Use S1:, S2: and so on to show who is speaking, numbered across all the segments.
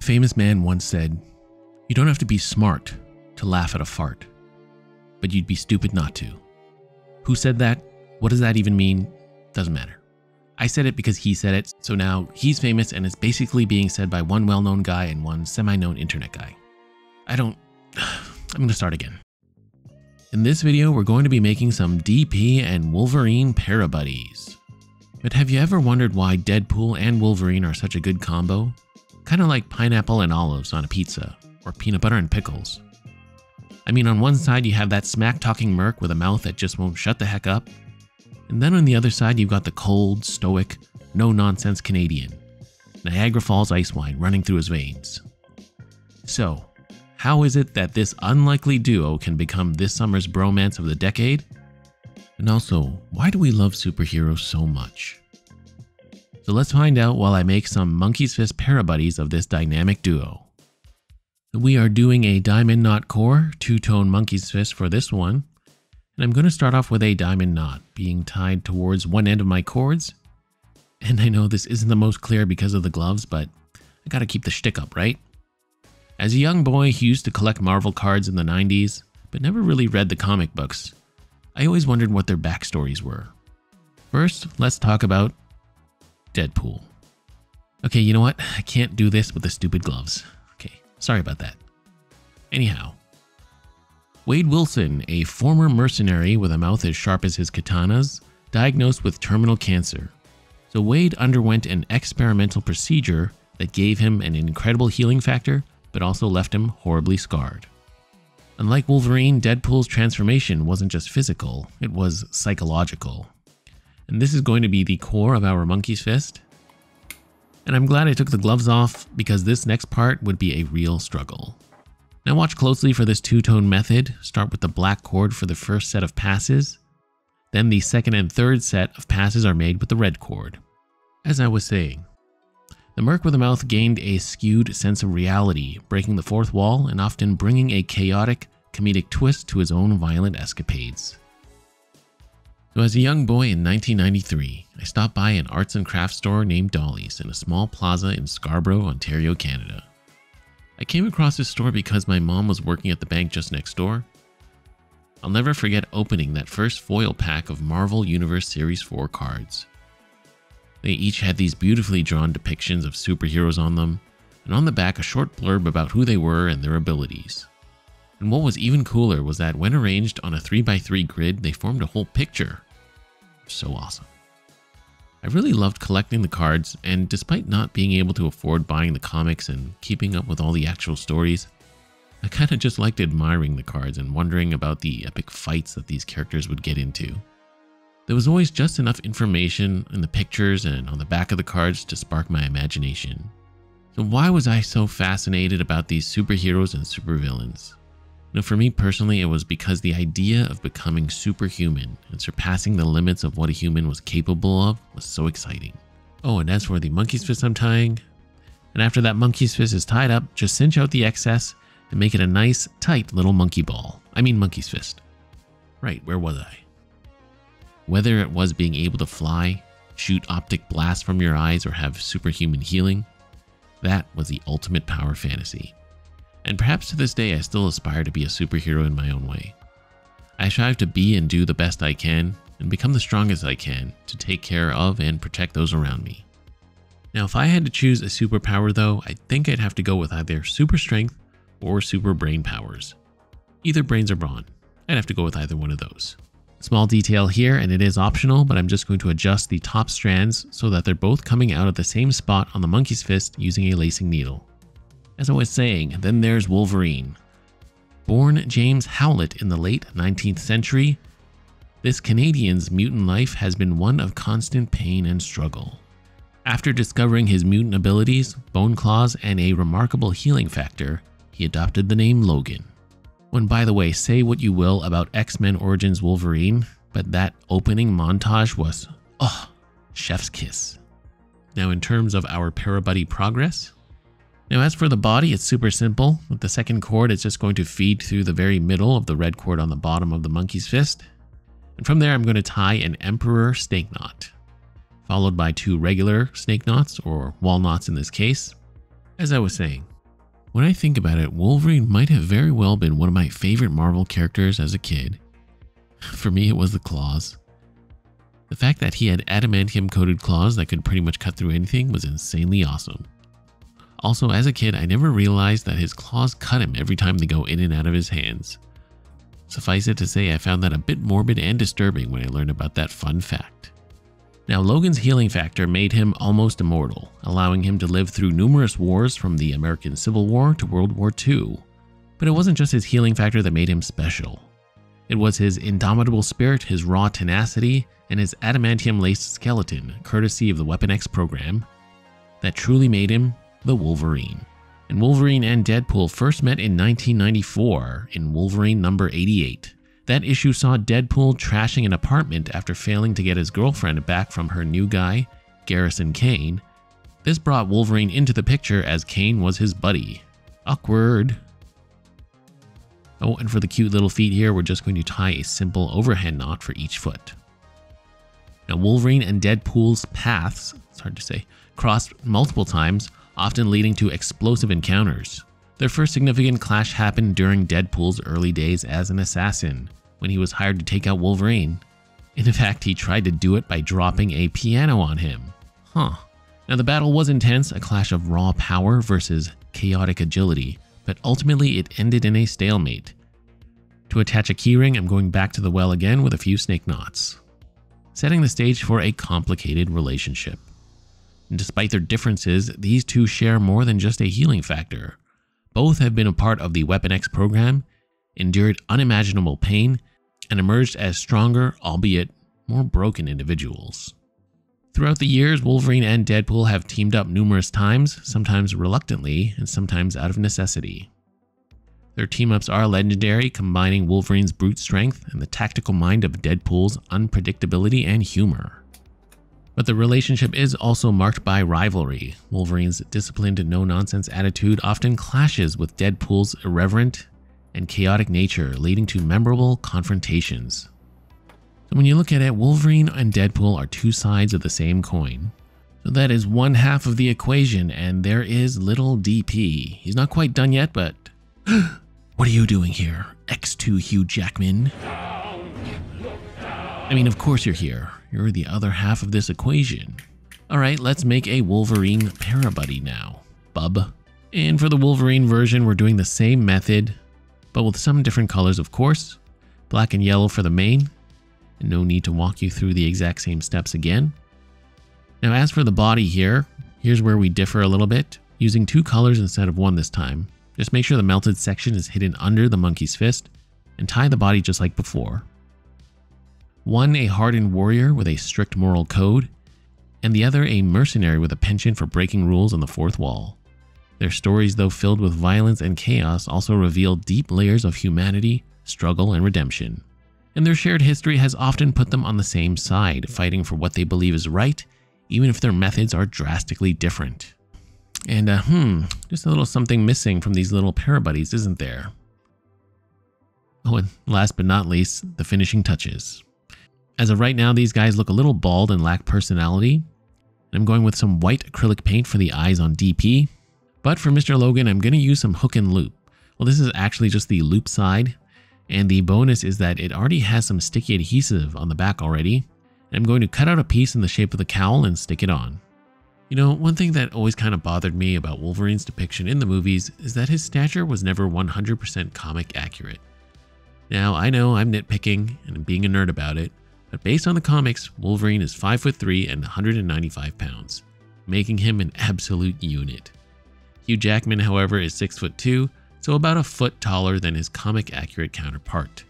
S1: famous man once said, "You don't have to be smart to laugh at a fart, but you'd be stupid not to." Who said that? What does that even mean? Doesn't matter. I said it because he said it, so now he's famous and it's basically being said by one well-known guy and one semi-known internet guy. I'm gonna start again. In this video, we're going to be making some DP and Wolverine para-buddies. But have you ever wondered why Deadpool and Wolverine are such a good combo? Kind of like pineapple and olives on a pizza, or peanut butter and pickles. I mean, on one side you have that smack-talking merc with a mouth that just won't shut the heck up. And then on the other side you've got the cold, stoic, no-nonsense Canadian. Niagara Falls ice wine running through his veins. So, how is it that this unlikely duo can become this summer's bromance of the decade? And also, why do we love superheroes so much? So let's find out while I make some Monkey's Fist para-buddies of this dynamic duo. We are doing a diamond knot core, two-tone Monkey's Fist for this one. And I'm going to start off with a diamond knot being tied towards one end of my cords. And I know this isn't the most clear because of the gloves, but I gotta keep the shtick up, right? As a young boy who used to collect Marvel cards in the 90s, but never really read the comic books, I always wondered what their backstories were. First, let's talk about Deadpool. Okay, you know what? I can't do this with the stupid gloves. Okay, sorry about that. Anyhow, Wade Wilson, a former mercenary with a mouth as sharp as his katanas, diagnosed with terminal cancer. So Wade underwent an experimental procedure that gave him an incredible healing factor, but also left him horribly scarred. Unlike Wolverine, Deadpool's transformation wasn't just physical, it was psychological. And this is going to be the core of our Monkey's Fist. And I'm glad I took the gloves off because this next part would be a real struggle. Now watch closely for this two-tone method. Start with the black cord for the first set of passes. Then the second and third set of passes are made with the red cord. As I was saying, the merc with a mouth gained a skewed sense of reality, breaking the fourth wall and often bringing a chaotic, comedic twist to his own violent escapades. So as a young boy in 1993, I stopped by an arts and crafts store named Dolly's in a small plaza in Scarborough, Ontario, Canada. I came across this store because my mom was working at the bank just next door. I'll never forget opening that first foil pack of Marvel Universe Series 4 cards. They each had these beautifully drawn depictions of superheroes on them, and on the back a short blurb about who they were and their abilities. And what was even cooler was that when arranged on a 3x3 grid, they formed a whole picture. So awesome. I really loved collecting the cards, and despite not being able to afford buying the comics and keeping up with all the actual stories, I kinda just liked admiring the cards and wondering about the epic fights that these characters would get into. There was always just enough information in the pictures and on the back of the cards to spark my imagination. So why was I so fascinated about these superheroes and supervillains? Now for me personally, it was because the idea of becoming superhuman and surpassing the limits of what a human was capable of was so exciting. Oh, and as for the Monkey's Fist I'm tying, and after that Monkey's Fist is tied up, just cinch out the excess and make it a nice, tight little monkey ball. I mean Monkey's Fist. Right, where was I? Whether it was being able to fly, shoot optic blasts from your eyes, or have superhuman healing, that was the ultimate power fantasy. And perhaps to this day I still aspire to be a superhero in my own way. I strive to be and do the best I can, and become the strongest I can to take care of and protect those around me. Now if I had to choose a superpower though, I think I'd have to go with either super strength or super brain powers. Either brains or brawn. I'd have to go with either one of those. Small detail here, and it is optional, but I'm just going to adjust the top strands so that they're both coming out of the same spot on the Monkey's Fist using a lacing needle. As I was saying, then there's Wolverine. Born James Howlett in the late 19th century, this Canadian's mutant life has been one of constant pain and struggle. After discovering his mutant abilities, bone claws, and a remarkable healing factor, he adopted the name Logan. When, by the way, say what you will about X-Men Origins Wolverine, but that opening montage was, chef's kiss. Now in terms of our para-buddy progress, now as for the body, it's super simple. With the second cord, it's just going to feed through the very middle of the red cord on the bottom of the Monkey's Fist. And from there, I'm going to tie an Emperor snake knot, followed by 2 regular snake knots, or wall knots in this case. As I was saying, When I think about it, Wolverine might have very well been one of my favorite Marvel characters as a kid. For me, it was the claws. The fact that he had adamantium-coated claws that could pretty much cut through anything was insanely awesome. Also, as a kid, I never realized that his claws cut him every time they go in and out of his hands. Suffice it to say, I found that a bit morbid and disturbing when I learned about that fun fact. Now, Logan's healing factor made him almost immortal, allowing him to live through numerous wars from the American Civil War to World War II. But it wasn't just his healing factor that made him special. It was his indomitable spirit, his raw tenacity, and his adamantium-laced skeleton, courtesy of the Weapon X program, that truly made him the Wolverine. And Wolverine and Deadpool first met in 1994 in Wolverine number 88. That issue saw Deadpool trashing an apartment after failing to get his girlfriend back from her new guy, Garrison Kane. This brought Wolverine into the picture as Kane was his buddy. Awkward. Oh, and for the cute little feet here, we're just going to tie a simple overhand knot for each foot. Now, Wolverine and Deadpool's paths, it's hard to say, crossed multiple times, often leading to explosive encounters. Their first significant clash happened during Deadpool's early days as an assassin, when he was hired to take out Wolverine. In fact, he tried to do it by dropping a piano on him. Now the battle was intense, a clash of raw power versus chaotic agility, but ultimately it ended in a stalemate. To attach a keyring, I'm going back to the well again with a few snake knots, setting the stage for a complicated relationship. And despite their differences, these two share more than just a healing factor. Both have been a part of the Weapon X program, endured unimaginable pain, and emerged as stronger, albeit more broken individuals. Throughout the years, Wolverine and Deadpool have teamed up numerous times, sometimes reluctantly and sometimes out of necessity. Their team-ups are legendary, combining Wolverine's brute strength and the tactical mind of Deadpool's unpredictability and humor. But the relationship is also marked by rivalry. Wolverine's disciplined, no-nonsense attitude often clashes with Deadpool's irreverent and chaotic nature, leading to memorable confrontations. So when you look at it, Wolverine and Deadpool are two sides of the same coin. So that is one half of the equation, and there is little DP. He's not quite done yet, but... What are you doing here, X2 Hugh Jackman? I mean, of course you're here. You're the other half of this equation. Alright, let's make a Wolverine parabuddy now, bub. And for the Wolverine version, we're doing the same method, but with some different colors, of course. Black and yellow for the main, and no need to walk you through the exact same steps again. Now, as for the body here, here's where we differ a little bit, using two colors instead of one this time. Just make sure the melted section is hidden under the monkey's fist, and tie the body just like before. One a hardened warrior with a strict moral code, and the other a mercenary with a penchant for breaking rules on the fourth wall. Their stories, though filled with violence and chaos, also reveal deep layers of humanity, struggle, and redemption. And their shared history has often put them on the same side, fighting for what they believe is right, even if their methods are drastically different. And just a little something missing from these little parabuddies, isn't there? Oh, and last but not least, the finishing touches. As of right now, these guys look a little bald and lack personality. I'm going with some white acrylic paint for the eyes on DP. But for Mr. Logan, I'm going to use some hook and loop. Well, this is actually just the loop side. And the bonus is that it already has some sticky adhesive on the back already. And I'm going to cut out a piece in the shape of the cowl and stick it on. You know, one thing that always kind of bothered me about Wolverine's depiction in the movies is that his stature was never 100% comic accurate. Now, I know I'm nitpicking and I'm being a nerd about it, but based on the comics, Wolverine is 5'3" and 195 pounds, making him an absolute unit. Hugh Jackman, however, is 6'2", so about a foot taller than his comic-accurate counterpart.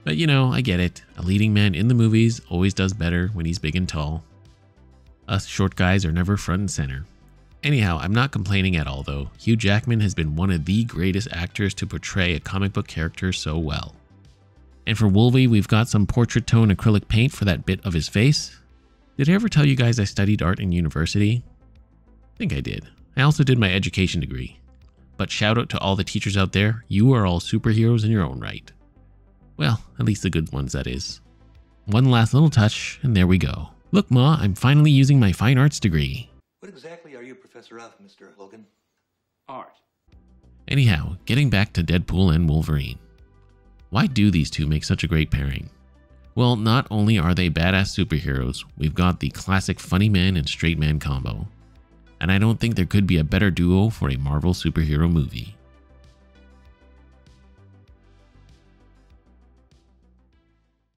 S1: But you know, I get it. A leading man in the movies always does better when he's big and tall. Us short guys are never front and center. Anyhow, I'm not complaining at all though. Hugh Jackman has been one of the greatest actors to portray a comic book character so well. And for Wolvie, we've got some portrait tone acrylic paint for that bit of his face. Did I ever tell you guys I studied art in university? I think I did. I also did my education degree. But shout out to all the teachers out there, you are all superheroes in your own right. Well, at least the good ones, that is. One last little touch, and there we go. Look, Ma, I'm finally using my fine arts degree.
S2: What exactly are you a professor of, Mr. Logan?
S3: Art.
S1: Anyhow, getting back to Deadpool and Wolverine. Why do these two make such a great pairing? Well, not only are they badass superheroes, we've got the classic funny man and straight man combo. And I don't think there could be a better duo for a Marvel superhero movie.